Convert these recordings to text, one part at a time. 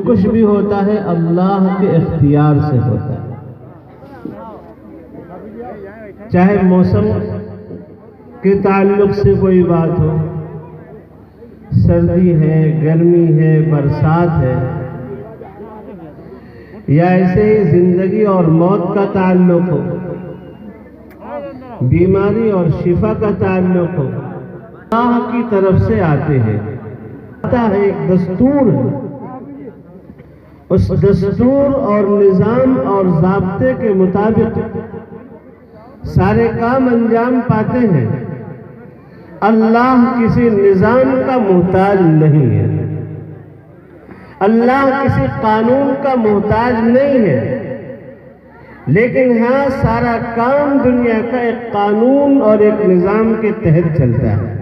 کچھ بھی ہوتا ہے اللہ کے اختیار سے ہوتا ہے، چاہے موسم کے تعلق سے کوئی بات ہو، سردی ہے، گرمی ہے، برسات ہے، یا ایسے ہی زندگی اور موت کا تعلق ہو، بیماری اور شفا کا تعلق ہو، اللہ کی طرف سے آتے ہیں۔ آتا ہے ایک دستور ہے، اس دستور اور نظام اور ضابطے کے مطابق سارے کام انجام پاتے ہیں۔ اللہ کسی نظام کا محتاج نہیں ہے، اللہ کسی قانون کا محتاج نہیں ہے، لیکن ہاں سارا کام دنیا کا ایک قانون اور ایک نظام کے تحت چلتا ہے۔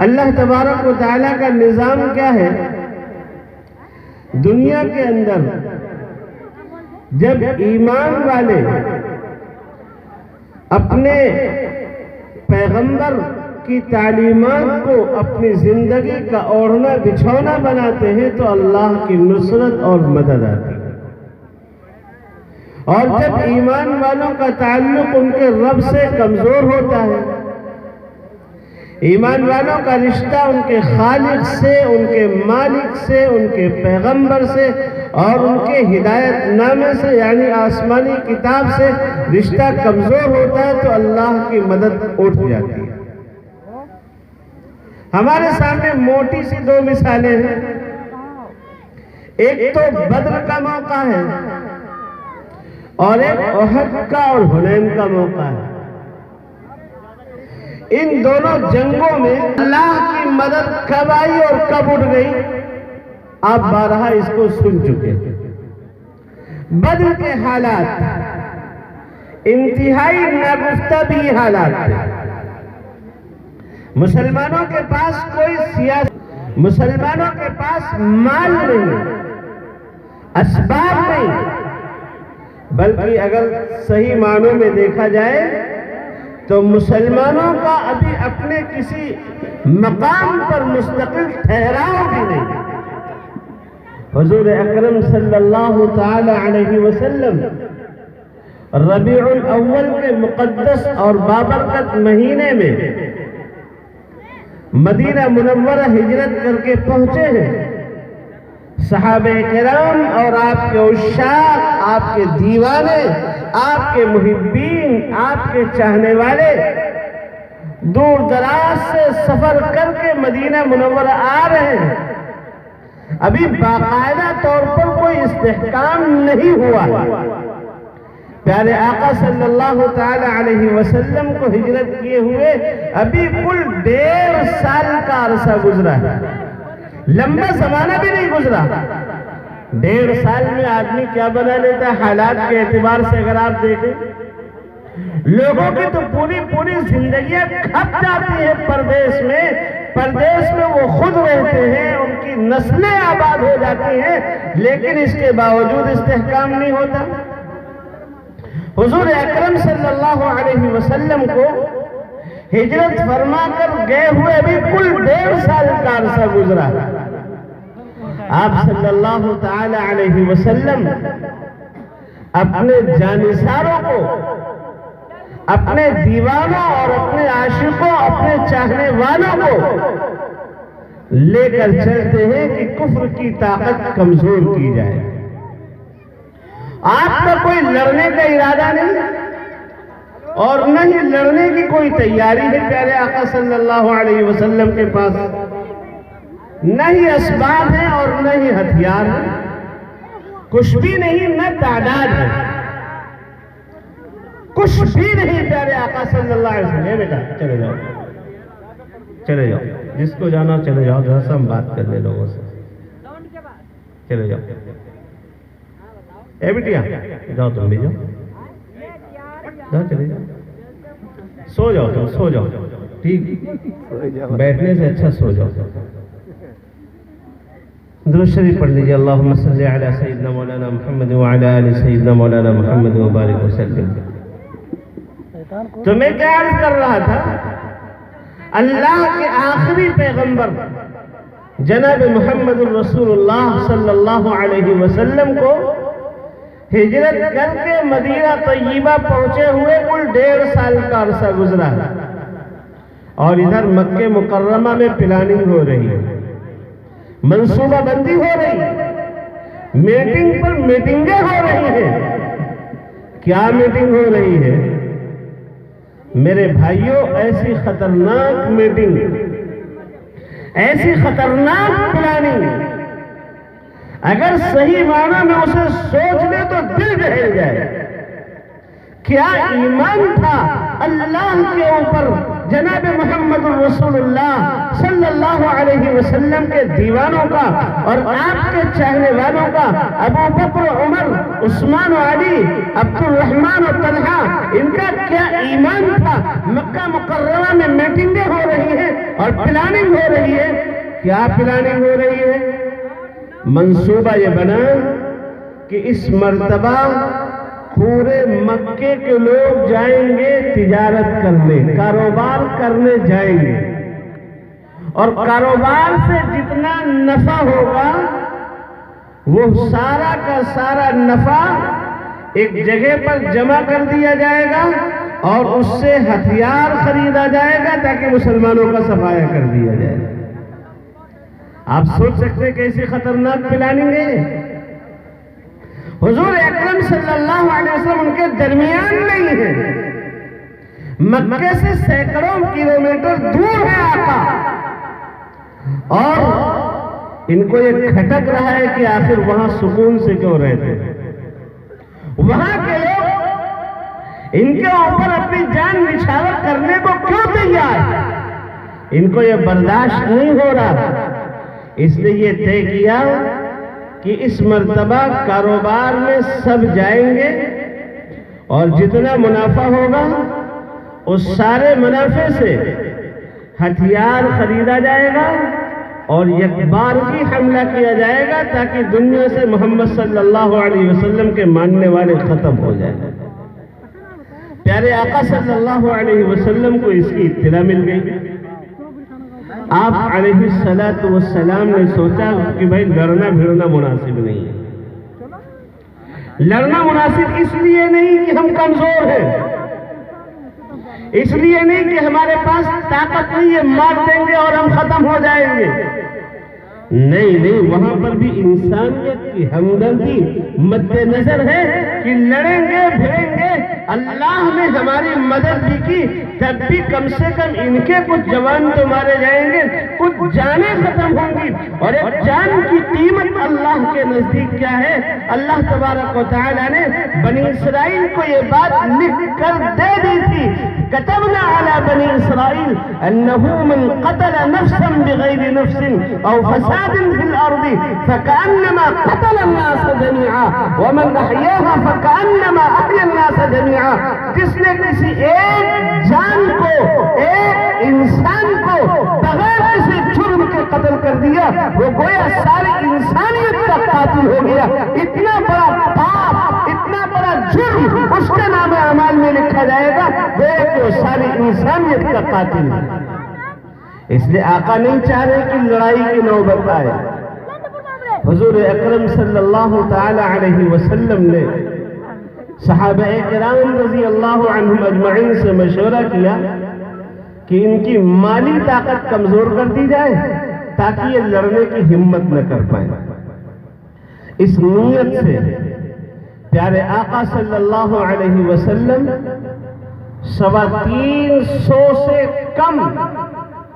اللہ تبارک و تعالیٰ کا نظام کیا ہے؟ دنیا کے اندر جب ایمان والے اپنے پیغمبر کی تعلیمات کو اپنی زندگی کا اوڑھنا بچھونا بناتے ہیں تو اللہ کی نصرت اور مدد آتی ہے، اور جب ایمان والوں کا تعلق ان کے رب سے کمزور ہوتا ہے، ایمان والوں کا رشتہ ان کے خالق سے، ان کے مالک سے، ان کے پیغمبر سے اور ان کے ہدایت نامے سے یعنی آسمانی کتاب سے رشتہ کمزور ہوتا ہے تو اللہ کی مدد اٹھ جاتی ہے۔ ہمارے سامنے موٹی سی دو مثالیں ہیں، ایک تو بدر کا موقع ہے اور ایک احد کا اور حنین کا موقع ہے۔ ان دونوں جنگوں میں اللہ کی مدد کب آئی اور کب اٹھ گئی آپ بارہا اس کو سن چکے ہیں۔ بدر کے حالات انتہائی ناگفتہ بھی حالات تھے، مسلمانوں کے پاس کوئی سیاست، مسلمانوں کے پاس مال نہیں، اسباب نہیں، بلکہ اگر صحیح معنوں میں دیکھا جائے تو مسلمانوں کا ابھی اپنے کسی مقام پر مستقل ٹھہراؤ بھی نہیں۔ حضور اکرم صلی اللہ تعالی علیہ وسلم ربیع الاول کے مقدس اور بابرکت مہینے میں مدینہ منورہ ہجرت کر کے پہنچے ہیں۔ صحابہ کرام اور آپ کے عشاق، آپ کے دیوانے، آپ کے محبین، آپ کے چاہنے والے دور دراز سے سفر کر کے مدینہ منورہ آ رہے ہیں۔ ابھی باقاعدہ طور پر کوئی استحکام نہیں ہوا، پیارے آقا صلی اللہ تعالی علیہ وسلم کو ہجرت کیے ہوئے ابھی کل 1.5 سال کا عرصہ گزرا ہے، لمبا زمانہ بھی نہیں گزرا۔ 1.5 سال میں آدمی کیا بنا لیتا ہے حالات کے اعتبار سے اگر آپ دیکھیں، لوگوں کی تو پوری زندگیاں کھپ جاتی ہیں پردیس میں وہ خود رہتے ہیں، ان کی نسلیں آباد ہو جاتی ہیں، لیکن اس کے باوجود استحکام نہیں ہوتا۔ حضور اکرم صلی اللہ علیہ وسلم کو ہجرت فرما کر گئے ہوئے ابھی کل 1.5 سال کا عرصہ گزرا۔ آپ صلی اللہ تعالی علیہ وسلم اپنے جانثاروں کو، اپنے دیوانوں اور اپنے عاشقوں، اپنے چاہنے والوں کو لے کر چلتے ہیں کہ کفر کی طاقت کمزور کی جائے۔ آپ کا کوئی لڑنے کا ارادہ نہیں اور نہ ہی لڑنے کی کوئی تیاری ہے پیارے آقا صلی اللہ علیہ وسلم کے پاس، نہ ہی اسباب ہیں اور نہ ہی ہتھیار ہیں، کچھ بھی نہیں، نہ تعداد ہے، کچھ بھی نہیں پیارے آقا صلی اللہ علیہ وسلم۔ اے بیٹا چلے جاؤ، چلے جاؤ، جس کو جانا چلے جاؤ، ذرا سا ہم بات کر لیں لوگوں سے، چلے جاؤ۔ اے بیٹیا جاؤ، تم بھی جاؤ، جاؤ چلے جاؤ، سو جاؤ، تم سو جاؤ، ٹھیک، بیٹھنے سے اچھا سو جاؤ۔ درود شریف پڑھ لیجیے، اللہم صلی علی سیدنا مولانا محمد وعلی آل سیدنا مولانا محمد وبارک وسلم۔ تو میں کیا عرض کر رہا تھا، اللہ کے آخری پیغمبر جناب محمد الرسول اللہ صلی اللہ علیہ وسلم کو ہجرت کر کے مدینہ طیبہ پہنچے ہوئے کل 1.5 سال کا عرصہ گزرا ہے، اور ادھر مکہ مکرمہ میں پلاننگ ہو رہی ہے، منصوبہ بندی ہو رہی ہے، میٹنگ پر میٹنگیں ہو رہی ہیں۔ کیا میٹنگ ہو رہی ہے میرے بھائیوں؟ ایسی خطرناک میٹنگ، ایسی خطرناک پلاننگ، اگر صحیح معنی میں اسے سوچ لے تو دل دہل جائے۔ کیا ایمان تھا اللہ کے اوپر جناب محمد الرسول اللہ صلی اللہ علیہ وسلم کے دیوانوں کا اور آپ کے چاہنے والوں کا، ابو بکر، عمر، عثمان و علی، عبد الرحمن و طلحہ، ان کا کیا ایمان تھا؟ مکہ مکرمہ میں میٹنگیں ہو رہی ہیں اور پلاننگ ہو رہی ہے۔ کیا پلاننگ ہو رہی ہے؟ منصوبہ یہ بنا کہ اس مرتبہ پورے مکے کے لوگ جائیں گے تجارت کرنے، کاروبار کرنے جائیں گے، اور کاروبار سے جتنا نفع ہوگا وہ سارا کا سارا نفع ایک جگہ پر جمع کر دیا جائے گا اور اس سے ہتھیار خریدا جائے گا تاکہ مسلمانوں کا صفایا کر دیا جائے۔ آپ سوچ سکتے کیسی خطرناک پلاننگ ہے؟ حضور اکرم صلی اللہ علیہ وسلم ان کے درمیان نہیں ہے، مکے سے سینکڑوں کلومیٹر دور ہے آقا، اور ان کو یہ کھٹک رہا ہے کہ آخر وہاں سکون سے کیوں رہتے ہیں؟ وہاں کے لوگ ان کے اوپر اپنی جان نچھاور کرنے کو کیوں تیار؟ ان کو یہ برداشت نہیں ہو رہا، اس لیے یہ طے کیا کہ اس مرتبہ کاروبار میں سب جائیں گے اور جتنا منافع ہوگا اس سارے منافع سے ہتھیار خریدا جائے گا اور یک بار کی حملہ کیا جائے گا تاکہ دنیا سے محمد صلی اللہ علیہ وسلم کے ماننے والے ختم ہو جائیں۔ پیارے آقا صلی اللہ علیہ وسلم کو اس کی اطلاع مل گئی۔ آپ علیہ السلام نے سوچا کہ بھائی لڑنا بھیڑنا مناسب نہیں ہے۔ لڑنا مناسب اس لیے نہیں کہ ہم کمزور ہیں، اس لیے نہیں کہ ہمارے پاس طاقت نہیں ہے، مار دیں گے اور ہم ختم ہو جائیں گے۔ نہیں، وہاں پر بھی انسانیت کی ہمدردی مد نظر ہے کہ لڑیں گے بھیڑیں گے، اللہ نے ہماری مدد بھی کی، تب بھی کم سے کم ان کے کچھ جوان تو مارے جائیں گے، کچھ جانیں ختم ہوں گی، اور ایک جان کی قیمت اللہ کے نزدیک کیا ہے؟ اللہ تبارک و تعالیٰ نے بنی اسرائیل کو یہ بات لکھ کر دے دی تھی، كتبنا على بني إسرائيل أنه من قتل نفسا بغير نفس أو فساد في الأرض فكأنما قتل الناس جميعا ومن أحياها فكأنما أحيا الناس جميعا۔ جس نے کسی ایک جان کو، ایک انسان کو بغیر کسی جرم کے قتل کر دیا، وہ گویا ساری انسانیت کا قاتل ہو گیا۔ اتنا بڑا پاپ، اتنا بڑا جرم اس کے نام اعمال میں لکھا جائے گا، وہ ساری انسانیت کا قاتل ہے۔ اس لیے آقا نہیں چاہ رہے کہ لڑائی کی نوبت آئے۔ حضور اکرم صلی اللہ تعالی علیہ وسلم نے صحابہ کرام رضی اللہ عنہم اجمعین سے مشورہ کیا کہ ان کی مالی طاقت کمزور کر دی جائے تاکہ یہ لڑنے کی ہمت نہ کر پائیں۔ اس نیت سے پیارے آقا صلی اللہ علیہ وسلم 350 سے کم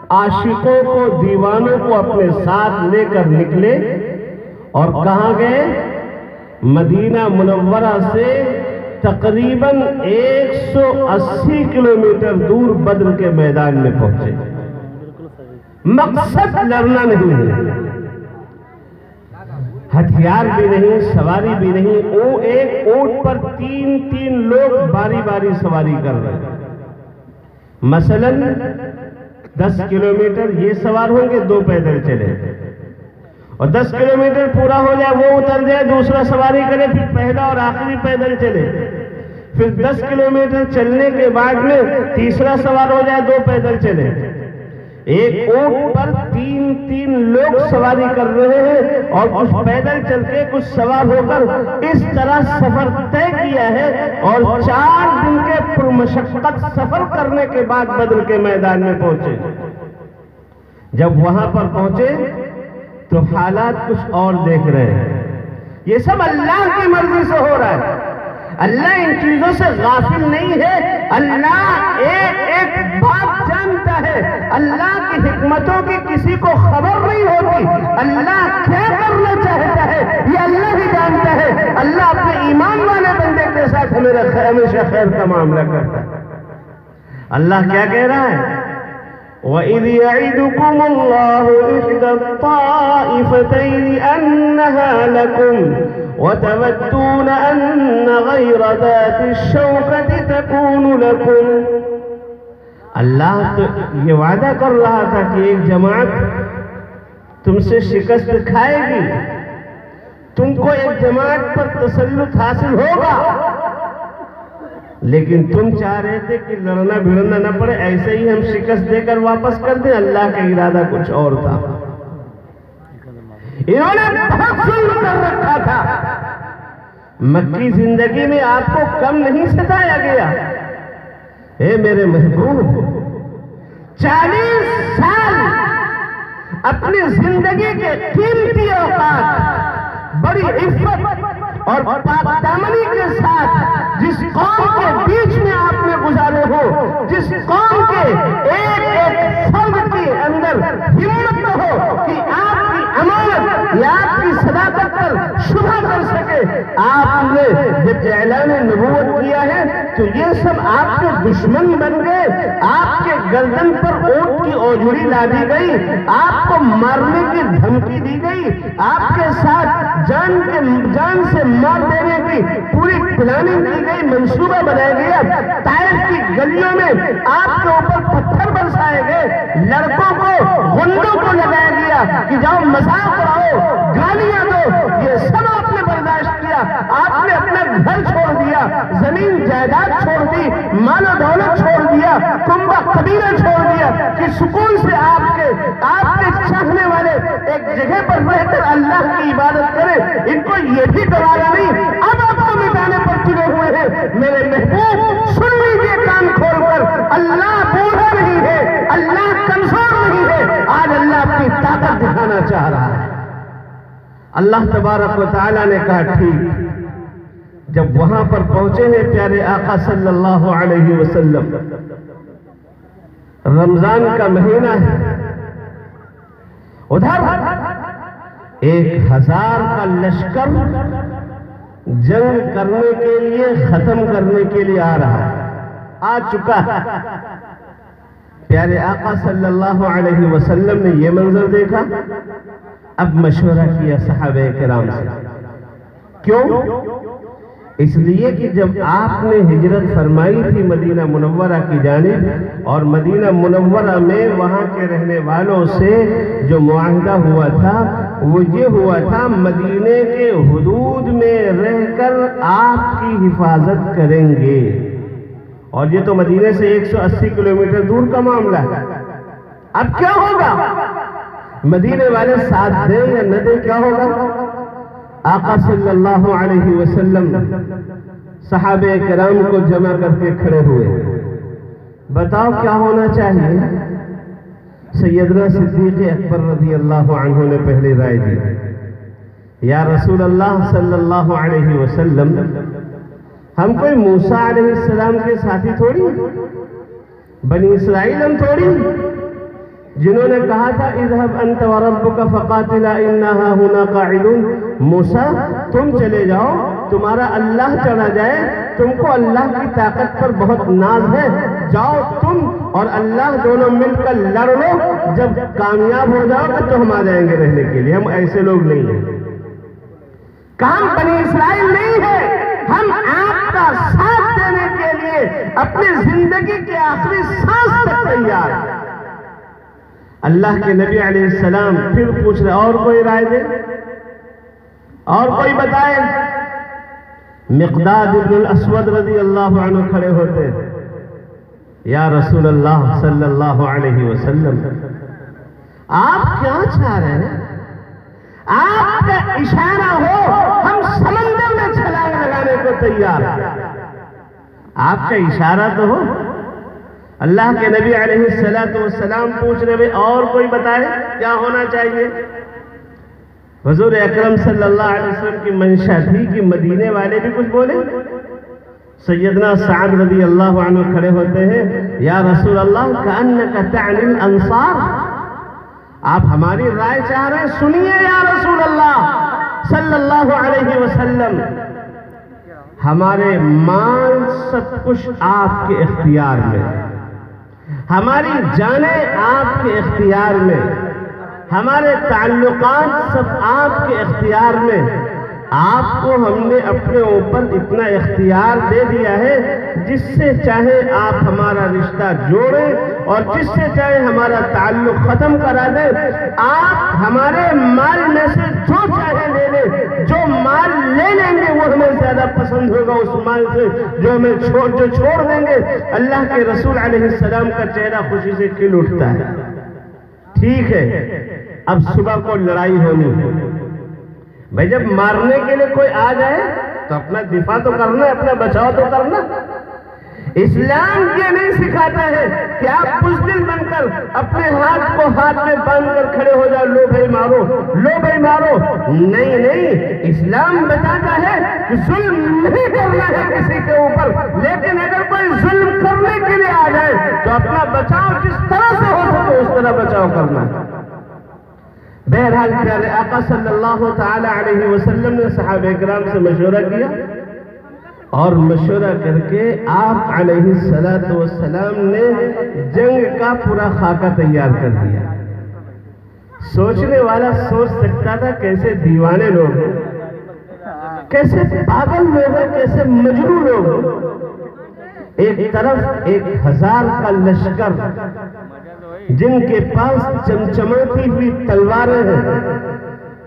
عاشقوں کو، دیوانوں کو اپنے ساتھ لے کر نکلے اور کہاں گئے؟ مدینہ منورہ سے تقریباً 180 کلومیٹر دور بدر کے میدان میں پہنچے۔ مقصد لڑنا نہیں ہے، ہتھیار بھی نہیں، سواری بھی نہیں، ایک اونٹ پر تین لوگ باری باری سواری کر رہے ہیں۔ مثلا 10 کلومیٹر یہ سوار ہوں گے، 2 پیدل چلے، اور 10 کلومیٹر پورا ہو جائے وہ اتر جائے، دوسرا سواری کرے، پھر پہلا اور آخری پیدل چلے، پھر 10 کلومیٹر چلنے کے بعد میں تیسرا سوار ہو جائے، 2 پیدل چلے، ایک اونٹ پر تین لوگ سواری کر رہے ہیں اور کچھ پیدل چل کے کچھ سوار ہو کر اس طرح سفر طے کیا ہے، اور 4 دن کے پرمشقت سفر کرنے کے بعد بدر کے میدان میں پہنچے۔ جب وہاں پر پہنچے تو حالات کچھ اور دیکھ رہے ہیں۔ یہ سب اللہ کی مرضی سے ہو رہا ہے، اللہ ان چیزوں سے غافل نہیں ہے، اللہ ایک بات جانتا ہے، اللہ کی حکمتوں کی کسی کو خبر نہیں ہوتی، اللہ کیا کرنا چاہتا ہے یہ اللہ ہی جانتا ہے۔ اللہ اپنے ایمان والے بندے کے ساتھ ہمیشہ خیر کا معاملہ کرتا ہے۔ اللہ کیا کہہ رہا ہے؟ وَإِذْ يَعِدُكُمُ اللَّهُ إِحْدَى الطَّائِفَتَيْنِ أَنَّهَا لَكُمْ وَتَوَدُّونَ أَنَّ غَيْرَ ذَاتِ الشَّوْكَةِ تَكُونُ لَكُمْ۔ اللہ تو یہ وعدہ کر رہا تھا کہ ایک جماعت تم سے شکست کھائے گی، تم کو ایک جماعت پر تسلط حاصل ہوگا، لیکن تم چاہ رہے تھے کہ لڑنا بھڑنا نہ پڑے، ایسے ہی ہم شکست دے کر واپس کر دیں۔ اللہ کا ارادہ کچھ اور تھا، انہوں نے بہت ظلم کر رکھا تھا۔ مکی زندگی میں آپ کو کم نہیں ستایا گیا؟ اے میرے محبوب، 40 سال اپنی زندگی کے قیمتی اوقات بڑی عفت اور پاک دامنی کے ساتھ جس قوم کے بیچ میں آپ نے گزارے ہو، جس قوم کے ایک فرد کے اندر ہمت ہو کہ آپ کی امانت یا آپ کی صداقت پر شبہ کر سکے، آپ نے جب اعلان نبوت کیا ہے تو یہ سب آپ کے دشمن بن گئے، آپ کے گردن پر اونٹ کی اوجھڑی لا دی گئی، آپ کو مارنے کی دھمکی دی گئی، آپ کے ساتھ جان سے مار دینے کی پوری پلاننگ کی گئی، منصوبہ بنایا گیا، طائف کی گلیوں میں آپ کے اوپر پتھر برسائے گئے، لڑکوں کو غنڈوں کو لگایا گیا کہ جاؤ مذاق اڑاؤ، گالیاں دو، یہ سب آپ نے برداشت کیا۔ آپ نے اپنا گھر چھوڑ دیا، زمین جائیداد چھوڑ دی، مال و دولت چھوڑ دیا، کنبہ قبیلہ چھوڑ دیا کہ سکون سے آپ کے چاہنے والے ایک جگہ پر رہ کر اللہ کی عبادت کریں۔ ان کو یہ بھی ڈرانا نہیں، اب آپ کو مٹانے پر تلے ہوئے ہیں۔ میرے محبوب سن لیجیے کان کھول کر، اللہ بوڑھا نہیں ہے، اللہ کمزور نہیں ہے، آج اللہ اپنی طاقت دکھانا چاہ رہا ہے۔ اللہ تبارک و تعالیٰ نے کہا ٹھیک۔ جب وہاں پر پہنچے ہیں پیارے آقا صلی اللہ علیہ وسلم، رمضان کا مہینہ ہے، ادھر 1000 کا لشکر جنگ کرنے کے لیے، ختم کرنے کے لیے آ رہا ہے، آ چکا ہے۔ پیارے آقا صلی اللہ علیہ وسلم نے یہ منظر دیکھا، اب مشورہ کیا صحابہ کرام سے۔ کیوں؟ اس لیے کہ جب آپ نے ہجرت فرمائی تھی مدینہ منورہ کی جانب، اور مدینہ منورہ میں وہاں کے رہنے والوں سے جو معاہدہ ہوا تھا وہ یہ ہوا تھا، مدینے کے حدود میں رہ کر آپ کی حفاظت کریں گے، اور یہ تو مدینے سے 180 کلومیٹر دور کا معاملہ ہے۔ اب کیا ہوگا؟ مدینے والے ساتھ دیں یا نہ دیں، کیا ہوگا؟ آقا صلی اللہ علیہ وسلم صحابہ کرام کو جمع کر کے کھڑے ہوئے، بتاؤ کیا ہونا چاہیے؟ سیدنا صدیق اکبر رضی اللہ عنہ نے پہلی رائے دی، یا رسول اللہ صلی اللہ علیہ وسلم، ہم کوئی موسیٰ علیہ السلام کے ساتھی تھوڑی، بنی اسرائیل ہم تھوڑی، جنہوں نے کہا تھا اذهب انت وربك فقاتلا انا هنا قاعدون، موسیٰ تم چلے جاؤ، تمہارا اللہ چڑھا جائے، تم کو اللہ کی طاقت پر بہت ناز ہے، جاؤ تم اور اللہ دونوں مل کر لڑ لو، جب کامیاب ہو جاؤ گے تو ہم آ جائیں گے رہنے کے لیے، ہم ایسے لوگ نہیں ہیں، کام بنی اسرائیل نہیں ہے، ہم آپ کا ساتھ دینے کے لیے اپنی زندگی کے آخری سانس تک تیار ہیں۔ اللہ کے نبی علیہ السلام پھر پوچھ رہے، اور کوئی رائے دے، اور کوئی بتائے؟ مقداد ابن الاسود رضی اللہ عنہ کھڑے ہوتے، یا رسول اللہ صلی اللہ علیہ وسلم آپ کیا چاہ رہے ہیں؟ آپ کا اشارہ ہو ہم سمندر میں چھلانگ لگانے کو تیار ہیں۔ آپ کا اشارہ تو ہو۔ اللہ کے نبی علیہ السلام پوچھ رہے ہیں اور کوئی بتائے کیا ہونا چاہیے؟ حضور اکرم صلی اللہ علیہ وسلم کی منشا تھی کہ مدینے والے بھی کچھ بولے۔ سیدنا سعد رضی اللہ عنہ کھڑے ہوتے ہیں، یا رسول اللہ کأنک تعنی الانصار، آپ ہماری رائے چاہ رہے ہیں، سنیے یا رسول اللہ صلی اللہ علیہ وسلم، ہمارے مال سب کچھ آپ کے اختیار میں، ہماری جانیں آپ کے اختیار میں، ہمارے تعلقات سب آپ کے اختیار میں، آپ کو ہم نے اپنے اوپر اتنا اختیار دے دیا ہے، جس سے چاہے آپ ہمارا رشتہ جوڑیں اور جس سے چاہے ہمارا تعلق ختم کرا دیں، آپ ہمارے مال میں سے جو چاہے لے لیں، جو مال لے لیں گے وہ ہمیں زیادہ پسند ہوگا اس مال سے جو ہمیں چھوڑ دیں گے۔ اللہ کے رسول علیہ السلام کا چہرہ خوشی سے کھل اٹھتا ہے۔ ٹھیک ہے، اب صبح کو لڑائی ہونی ہے، بھائی جب مارنے کے لیے کوئی آ جائے تو اپنا دفاع تو کرنا ہے، اپنا بچاؤ تو کرنا۔ اسلام یہ نہیں سکھاتا ہے کہ آپ بزدل بن کر اپنے ہاتھ کو ہاتھ میں باندھ کر کھڑے ہو جاؤ، لو بھائی مارو، لو بھائی مارو۔ نہیں، اسلام بتاتا ہے کہ ظلم نہیں کرنا ہے کسی کے اوپر، لیکن اگر کوئی ظلم کرنے کے لیے آ جائے تو اپنا بچاؤ جس طرح سے ہو سکے اس طرح بچاؤ کرنا ہے۔ بہرحال پیارے آقا صلی اللہ تعالی علیہ وسلم نے صحابہ کرام سے مشورہ کیا اور مشورہ کر کے آپ علیہ السلام نے جنگ کا پورا خاکہ تیار کر دیا۔ سوچنے والا سوچ سکتا تھا کیسے دیوانے لوگ ہیں، کیسے پاگل لوگ ہیں، کیسے مجنون لوگ ہیں۔ ایک طرف 1000 کا لشکر جن کے پاس چمچماتی ہوئی تلواریں ہیں،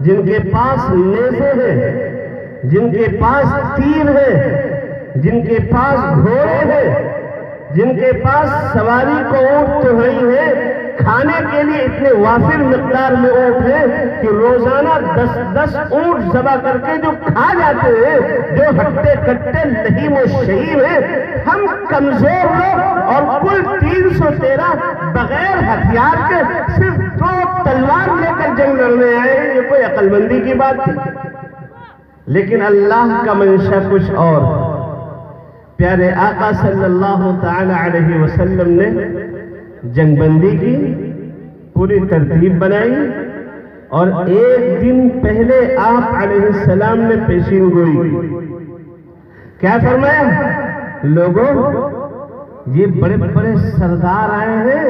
جن کے پاس نیزے ہیں، جن کے پاس تیر ہیں، جن کے پاس گھوڑے ہیں، جن کے پاس سواری کو اونٹ تو نہیں ہے، کھانے کے لیے اتنے وافر مقدار میں اونٹ ہیں کہ روزانہ 10 اونٹ ذبح کر کے جو کھا جاتے ہیں، جو ہٹے کٹے لہیم و شہیم ہیں۔ ہم کمزور لوگ اور کل 313 بغیر ہتھیار کے صرف 2 تلوار لے کر جنگ لڑنے آئے، یہ کوئی عقل مندی کی بات تھی؟ لیکن اللہ کا منشا کچھ اور۔ پیارے آقا صلی اللہ تعالی علیہ وسلم نے جنگ بندی کی، پوری ترتیب بنائی، اور ایک دن پہلے آپ علیہ السلام نے پیشین گوئی کی۔ کیا فرمایا؟ لوگوں، یہ بڑے بڑے سردار آئے ہیں،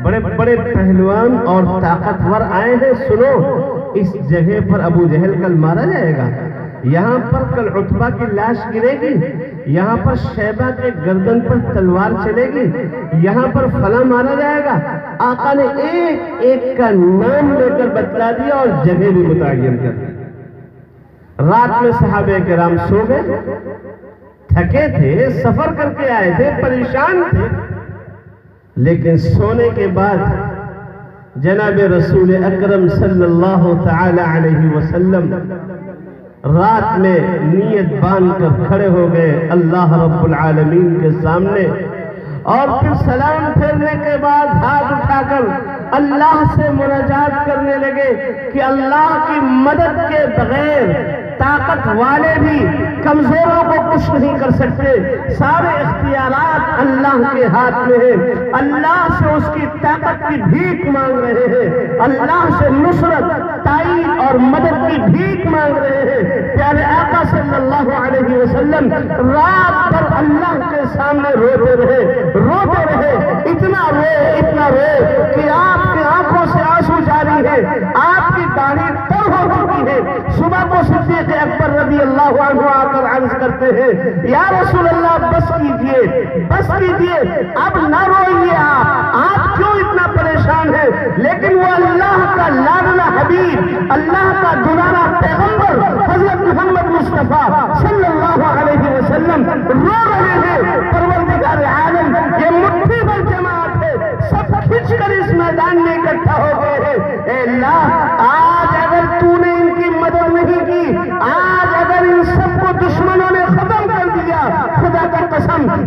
بڑے بڑے پہلوان اور طاقتور آئے ہیں، سنو، اس جگہ پر ابو جہل کل مارا جائے گا، یہاں پر کل عتبہ کی لاش گرے گی، یہاں پر شیبہ کے گردن پر تلوار چلے گی، یہاں پر فلاں مارا جائے گا۔ آقا نے ایک ایک کا نام لے کر بتلا دیا اور جگہ بھی متعین کر دی۔ رات میں صحابہ کرام سو گئے، تھکے تھے، سفر کر کے آئے تھے، پریشان تھے، لیکن سونے کے بعد جناب رسول اکرم صلی اللہ تعالی علیہ وسلم رات میں نیت باندھ کر کھڑے ہو گئے اللہ رب العالمین کے سامنے، اور پھر سلام پھیرنے کے بعد ہاتھ اٹھا کر اللہ سے مناجات کرنے لگے کہ اللہ کی مدد کے بغیر طاقت والے بھی کمزوروں کو کچھ نہیں کر سکتے، سارے اختیارات اللہ کے ہاتھ میں ہیں، اللہ سے اس کی طاقت کی بھیک مانگ رہے ہیں، اللہ سے نصرت، تائید اور مدد کی بھیک مانگ رہے ہیں۔ پیارے آقا صلی اللہ علیہ وسلم رات بھر اللہ کے سامنے روتے رہے، اتنا روئے کہ آپ کی آنکھوں سے آنسو جاری ہے، آپ کی داڑھی تر ہو چکی ہے۔ صبح کو صدیق اکبر رضی اللہ عنہ آ کر عرض کرتے ہیں، یا رسول اللہ بس کیجئے، اب نہ روئیے، آپ کیوں اتنا پریشان ہیں؟ لیکن وہ اللہ کا لاڈلا حبیب، اللہ کا دلارا پیغمبر حضرت محمد مصطفیٰ صلی اللہ علیہ وسلم رو رہے ہیں، پروردگار عالم یہ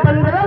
15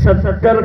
70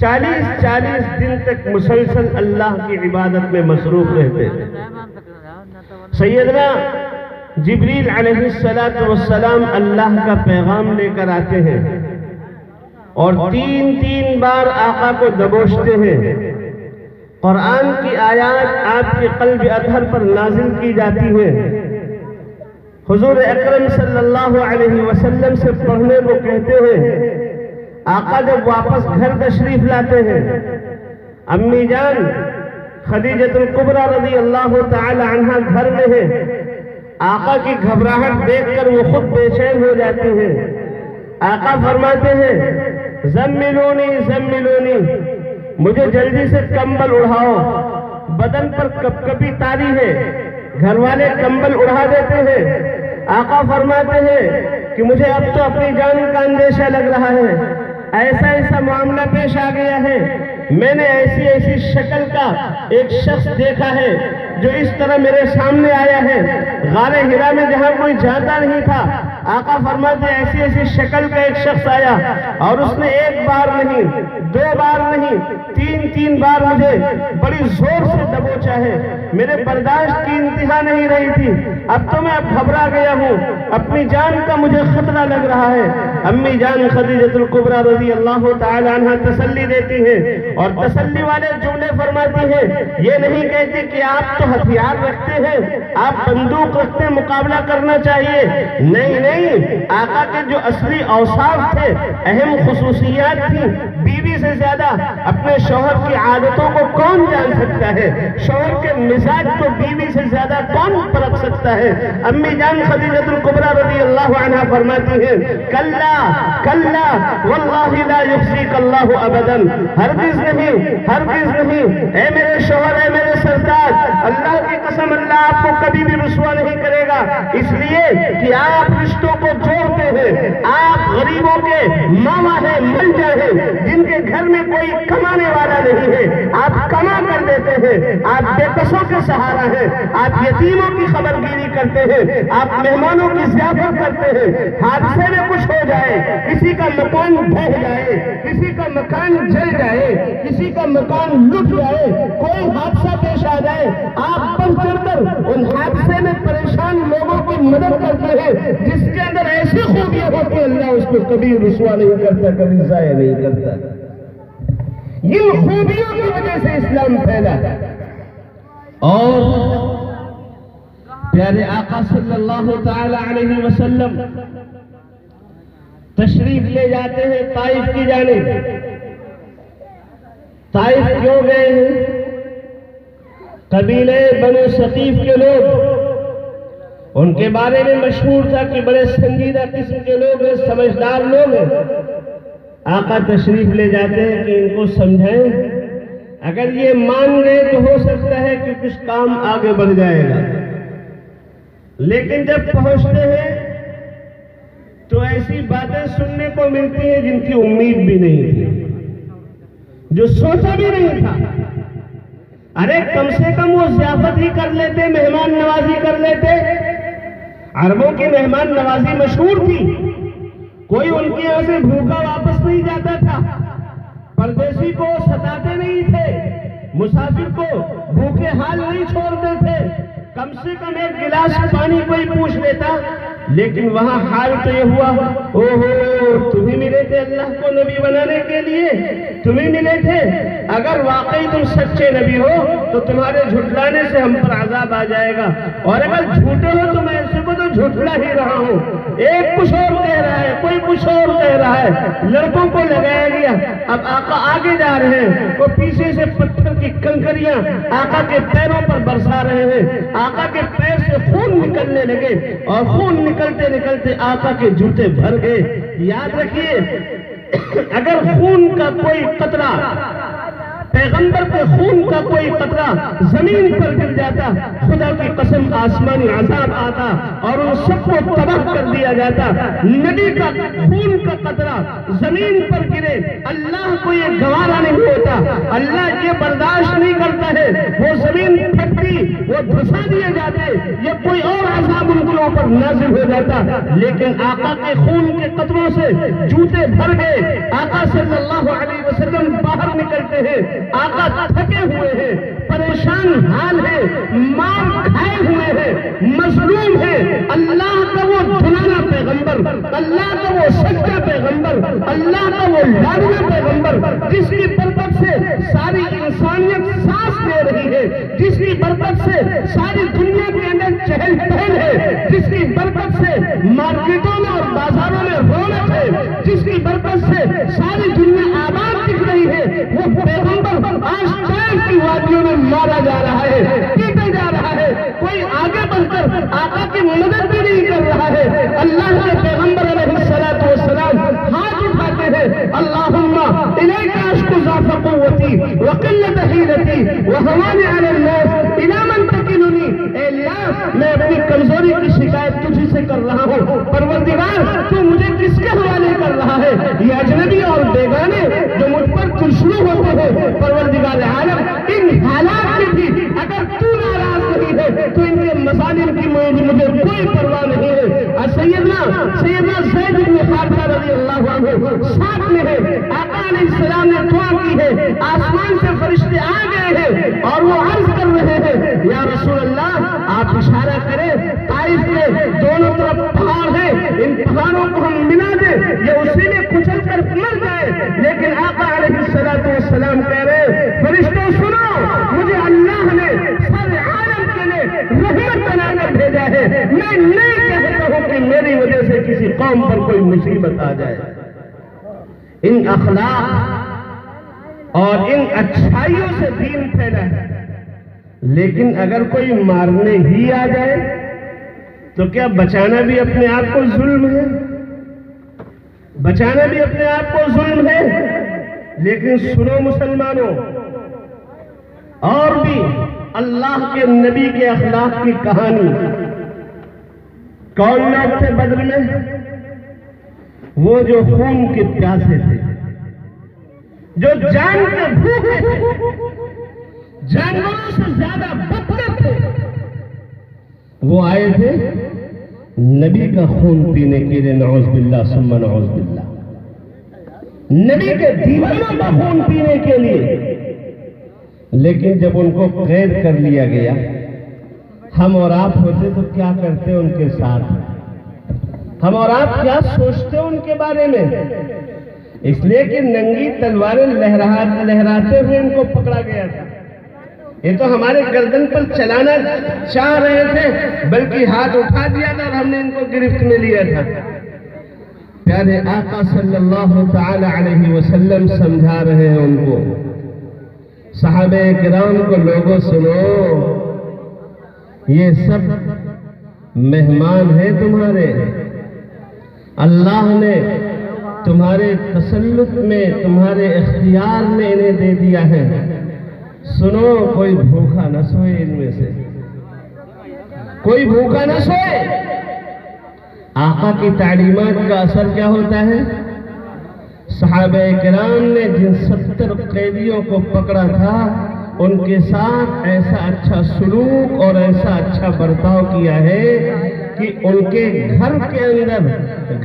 40 دن تک مسلسل اللہ کی عبادت میں مصروف رہتے ہیں۔ سیدنا جبریل علیہ السلام اللہ کا پیغام لے کر آتے ہیں اور 3 بار آقا کو دبوچتے ہیں۔ قرآن کی آیات آپ کے قلب اطہر پر نازل کی جاتی ہیں۔ حضور اکرم صلی اللہ علیہ وسلم سے پڑھنے کو کہتے ہیں۔ آقا جب واپس گھر تشریف لاتے ہیں، امی جان خدیجۃ الکبریٰ رضی اللہ تعالی عنہ گھر میں ہے۔ آقا کی گھبراہٹ دیکھ کر وہ خود بے چین ہو جاتے ہیں۔ آقا فرماتے ہیں زملونی زملونی، مجھے جلدی سے کمبل اڑھاؤ، بدن پر کپکپی طاری ہے۔ گھر والے کمبل اڑھا دیتے ہیں۔ آقا فرماتے ہیں کہ مجھے اب تو اپنی جان کا اندیشہ لگ رہا ہے، ایسا معاملہ پیش آ گیا ہے، میں نے ایسی شکل کا ایک شخص دیکھا ہے جو اس طرح میرے سامنے آیا ہے، غار ہرا میں جہاں کوئی جاتا نہیں تھا۔ آقا فرماتے ہیں ایسی شکل کا ایک شخص آیا اور اس نے 1 بار نہیں، 2 بار نہیں، 3 بار مجھے بڑی زور سے دبوچا ہے۔ میرے برداشت کی انتہا نہیں رہی تھی، اب تو میں گھبرا گیا ہوں، اپنی جان کا مجھے خطرہ لگ رہا ہے۔ امی جان خدیجۃ الکبریٰ رضی اللہ تعالی عنہ تسلی دیتی ہیں اور تسلی والے جملے فرماتی ہیں۔ یہ نہیں کہتی کہ آپ تو ہتھیار رکھتے ہیں، آپ بندوق رکھتے ہیں، مقابلہ کرنا چاہیے۔ نہیں، آقا کے جو اصلی اوصاف تھے، اہم خصوصیات تھیں، بیوی سے زیادہ اپنے شوہر کی عادتوں کو کون جان سکتا ہے، شوہر کے مزاج کو بیوی سے زیادہ کون پرکھ سکتا ہے۔ امی جان خدیجۃ الکبریٰ رضی اللہ عنہ فرماتی ہیں کلا کلا واللہ لا یخزیک اللہ ابدا، ہرگز نہیں، اے میرے شوہر، اے میرے سردار، اللہ کی قسم اللہ آپ کو کبھی بھی رسوا نہیں کرے گا، اس لیے کہ آپ رشتوں کو جوڑتے ہیں، آپ غریبوں کے ماما ہیں، ملجا ہیں، جن کے گھر میں کوئی کمانے والا نہیں ہے، آپ کما کر دیتے ہیں، آپ بے کسوں کے سہارا ہیں، آپ یتیموں کی خبرگیری کرتے ہیں، آپ مہمانوں کی ضیافت کرتے ہیں۔ حادثے میں کچھ ہو جائے، کسی کا مکان ڈھہ جائے، کسی کا مکان جل جائے، کسی کا مکان لٹ جائے، کوئی حادثہ پیش آ جائے، آپ بڑھ چڑھ کر ان حادثے میں پریشان لوگوں کی مدد کرتے ہیں۔ جس کے اندر ایسی خوبیاں ہوتی ہیں، اللہ اس کو کبھی رسوا نہیں کرتا، کبھی ضائع نہیں کرتا۔ ان خوبیوں کی وجہ سے اسلام پھیلا اور پیارے آقا صلی اللہ تعالی علیہ وسلم تشریف لے جاتے ہیں طائف کی جانب۔ طائف کیوں گئے ہیں؟ قبیلے بنو ثقیف کے لوگ، ان کے بارے میں مشہور تھا کہ بڑے سنجیدہ قسم کے لوگ ہیں، سمجھدار لوگ ہیں۔ آقا تشریف لے جاتے ہیں کہ ان کو سمجھائیں، اگر یہ مان گئے تو ہو سکتا ہے کہ کچھ کام آگے بڑھ جائے گا، لیکن جب پہنچتے ہیں تو ایسی باتیں سننے کو ملتی ہیں جن کی امید بھی نہیں تھی، جو سوچا بھی نہیں تھا۔ ارے کم سے کم وہ ضیافت ہی کر لیتے، مہمان نوازی کر لیتے۔ عربوں کی مہمان نوازی مشہور تھی، کوئی ان کے یہاں سے بھوکا واپس نہیں جاتا تھا، پردیسی کو ستاتے نہیں تھے، مسافر کو بھوکے حال نہیں چھوڑتے تھے، کم سے کم 1 گلاس پانی کوئی پوچھ لیتا۔ لیکن وہاں حال تو یہ ہوا، اوہو تمہیں ملے تھے اللہ کو نبی بنانے کے لیے، تمہیں ملے تھے، اگر واقعی تم سچے نبی ہو تو تمہارے جھٹلانے سے ہم پر عذاب آ جائے گا، اور اگر جھوٹے ہو تو میں ایسے کو تو جھٹلا ہی رہا ہوں۔ ایک کچھ اور کہہ رہا ہے، کوئی کچھ اور کہہ رہا ہے، لڑکوں کو لگایا گیا۔ اب آقا آگے جا رہے ہیں، وہ پیچھے سے پتھر کی کنکریاں آقا کے پیروں پر برسا رہے ہیں، آقا کے پیر سے خون نکلنے لگے اور خون نکلتے نکلتے آقا کے جوتے بھر گئے۔ یاد رکھیے اگر خون کا کوئی قطرہ پیغمبر پیغمبر کے خون کا کوئی قطرہ زمین پر گر جاتا، خدا کی قسم آسمانی عذاب آتا اور ان سب کو تباہ کر دیا جاتا۔ نبی کا خون کا قطرہ زمین پر گرے، اللہ کو یہ گوارا نہیں ہوتا، اللہ یہ برداشت نہیں کرتا ہے، وہ زمین پھٹتی، وہ دھسا دیے جاتے، یا کوئی اور عذاب ان کے اوپر نازل ہو جاتا، لیکن آقا کے خون کے قطروں سے جوتے بھر گئے۔ آقا صلی اللہ علیہ وسلم باہر نکلتے ہیں، آقا تھکے ہوئے ہیں، پریشان حال ہے، مار کھائے ہوئے ہیں، مظلوم ہے۔ اللہ کا وہ دھلانا پیغمبر، اللہ کا وہ سچا پیغمبر، اللہ کا وہ لاڈلا پیغمبر، جس کی برکت سے ساری انسانیت سانس لے رہی ہے، جس کی برکت سے ساری دنیا کے اندر چہل پہل ہے، جس کی برکت سے مارکیٹوں میں اور بازاروں میں رونق ہے، جس کی برکت سے ساری دنیا آباد دکھ رہی ہے، وہ پیغمبر آج طائف کی وادیوں میں مارا جا رہا ہے، پیٹا جا رہا ہے، کوئی آگے بڑھ کر آقا کی مدد بھی نہیں کر رہا ہے۔ اللہ کے پیغمبر علیہ الصلوۃ والسلام ہاتھ اٹھاتے ہیں، اللہم الیک اشکو ضعف قوتی وقلت حیلتی وہوانی علی الناس الی من تکلنی۔ اے اللہ، میں اپنی کمزوری کی شکایت تجھ سے کر رہا ہوں، پروردگار تو مجھے کس کے حوالے کر رہا ہے؟ یہ اجنبی اور بیگانے جو مجھ پر ترشرو ہوتے ہیں، پروردگار عالم ان حالات میں بھی اگر تو ناراض نہیں ہے تو ان کے مظالم کی مجھے کوئی پرواہ نہیں ہے۔ اور سیدنا زید بن حارثہ رضی اللہ عنہ ساتھ میں ہے، آقا علیہ السلام نے دعا کی ہے، آسمان سے فرشتے آ گئے ہیں اور وہ عرض کر رہے ہیں، یا رسول اللہ آپ اشارہ کریں، طائف کے دونوں طرف پہاڑ ہیں، ان پہاڑوں کو ہم ملا دیں، یہ اسی میں کچل کر مر جائے۔ لیکن آقا علیہ السلام کہہ رہے، فرشتوں سنو، مجھے اللہ نے سارے عالم کے لیے رحمت بنا کر بھیجا ہے، میں نہیں کہتا ہوں کہ میری وجہ سے کسی قوم پر کوئی مصیبت آ جائے۔ ان اخلاق اور ان اچھائیوں سے دین پھیلا ہے، لیکن اگر کوئی مارنے ہی آ جائے تو کیا بچانا بھی اپنے آپ کو ظلم ہے؟ بچانا بھی اپنے آپ کو ظلم ہے۔ لیکن سنو مسلمانوں، اور بھی اللہ کے نبی کے اخلاق کی کہانی۔ کون لوگ تھے بدر میں؟ وہ جو خون کے پیاسے تھے، جو جان کے بھوکے تھے، جانوروں سے زیادہ بدتر تھے، وہ آئے تھے نبی کا خون پینے کے لیے، نعوذ باللہ ثم نعوذ باللہ، نبی کے دیوانوں کا خون پینے کے لیے۔ لیکن جب ان کو قید کر لیا گیا، ہم اور آپ ہوتے تو کیا کرتے ان کے ساتھ؟ ہم اور آپ کیا سوچتے ان کے بارے میں؟ اس لیے کہ ننگی تلواریں لہراتے ہوئے ان کو پکڑا گیا تھا۔ یہ تو ہمارے گردن پر چلانا چاہ رہے تھے، بلکہ ہاتھ اٹھا دیا تھا اور ہم نے ان کو گرفت میں لیا تھا۔ پیارے آقا صلی اللہ تعالی علیہ وسلم سمجھا رہے ہیں ان کو، صحابہ کرام کو، لوگوں سنو، یہ سب مہمان ہیں تمہارے، اللہ نے تمہارے تسلط میں، تمہارے اختیار میں انہیں دے دیا ہے۔ سنو، کوئی بھوکا نہ سوئے، ان میں سے کوئی بھوکا نہ سوئے۔ آقا کی تعلیمات کا اثر کیا ہوتا ہے؟ صحابہ کرام نے جن 70 قیدیوں کو پکڑا تھا، ان کے ساتھ ایسا اچھا سلوک اور ایسا اچھا برتاؤ کیا ہے کہ ان کے گھر کے اندر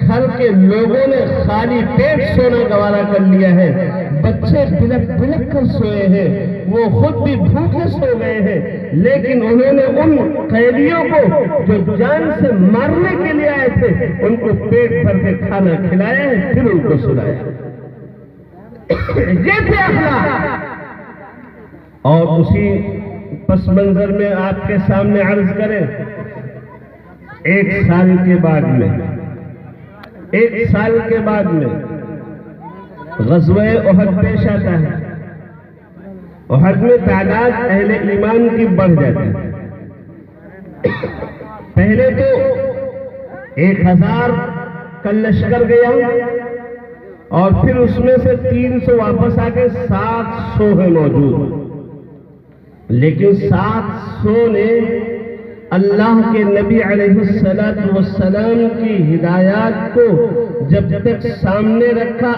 گھر کے لوگوں نے خالی پیٹ سونا گوارا کر لیا ہے، بچے بلک بلک کر سوئے ہیں، وہ خود بھی بھوکے سو گئے ہیں، لیکن انہوں نے ان قیدیوں کو جو جان سے مارنے کے لیے آئے تھے، ان کو پیٹ بھر کے کھانا کھلایا ہے، پھر ان کو سلایا۔ یہ تھے اخلاق۔ اور اسی پس منظر میں آپ کے سامنے عرض کریں، 1 سال کے بعد میں 1 سال کے بعد میں غزوہ احد پیش آتا ہے۔ احد میں تعداد اہل ایمان کی بڑھ جاتی ہے۔ پہلے تو 1000 کا لشکر گیا اور پھر اس میں سے 300 واپس آ کے 700 ہیں موجود. لیکن 700 نے اللہ کے نبی علیہ السلام کی ہدایات کو جب تک سامنے رکھا